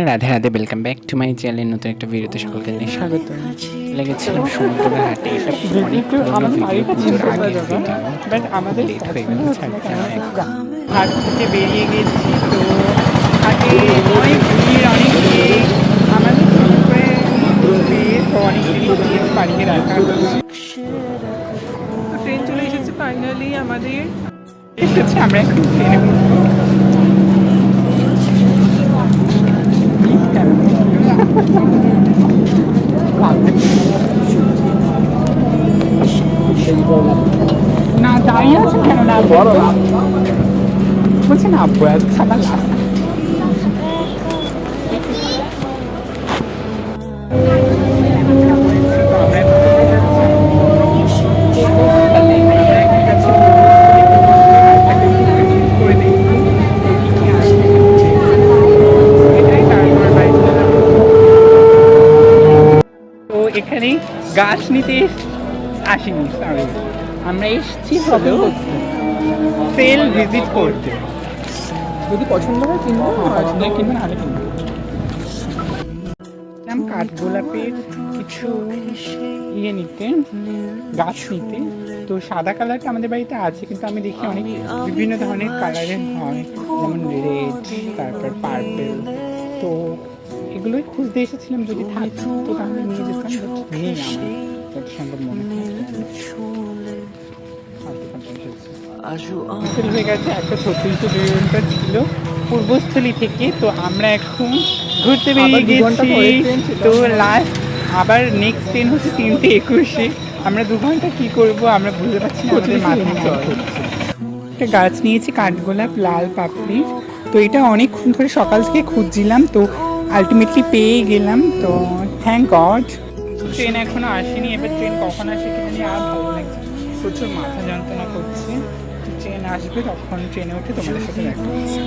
Radhe Radhe, welcome back to my channel. নতুন একটা ভিডিওতে সকলকে জানাই স্বাগত। লেগেছিলাম সমুদ্রের হাটে। এটা অনেক পুরোনো ভিডিও, পুজোর আগের ভিডিও, বাট আমাদের লেট হয়ে গেল ছাড়তে। হাট থেকে বেরিয়ে গেছি, তো হাটে অনেক ভিড়, অনেক ভিড়। আমাদের সময় করে পেয়ে তো অনেক জিনিস বাড়িতে রাখা হচ্ছে। তো ট্রেন চলে এসেছে ফাইনালি, আমাদের এসেছে। আমরা এখন ট্রেনে বসবো। না দাঁড়িয়ে আছে কেন? না বলছে না আব্বু আমার লাস্ট। তো এখানে গাছ নিতে আসিনি, সরি, আমরা এসেছি হলেও সেল ভিজিট করতে। যদি পছন্দ হয় কিনবো, পছন্দ হয় কিনবো, নাহলে কিনবো। কাঠগোলাপের কিছু ইয়ে নিতে, গাছ নিতে। তো সাদা কালারটা আমাদের বাড়িতে আছে, কিন্তু আমি দেখি অনেক বিভিন্ন ধরনের কালারের হয়, যেমন রেড, তারপর পার্পেল। তো এগুলোই খুঁজতে এসেছিলাম, যদি থাকতো তো তাহলে নিয়ে যেতাম, বাট নেই আমার যত সম্ভব মনে হয়। হয়ে গেছে, একটা 3600 কিলোমিটার ছিল পূর্বস্থলী থেকে। তো আমরা এখন ঘুরতে বেরিয়ে গেছি। তো লাস্ট আবার নেক্সট ট্রেন হচ্ছে 3:21-এ। আমরা 2 ঘন্টা কি করব আমরা বুঝতে পারছি না, আমাদের মাথায় একটা গাছ নিয়েছি কাঠগোলাপ লাল পাপড়ি। তো এটা অনেকক্ষণ ধরে সকাল থেকে খুঁজছিলাম, তো আলটিমেটলি পেয়ে গেলাম। তো থ্যাংক গড। ট্রেন এখনো আসেনি, এবার ট্রেন কখন আসে কিনা নিয়ে আর ভালো লাগছে, প্রচুর মাথা যন্ত্রণা করছে। ট্রেন আসবে, তখন ট্রেনে উঠে তোমাদের সাথে দেখা হচ্ছে।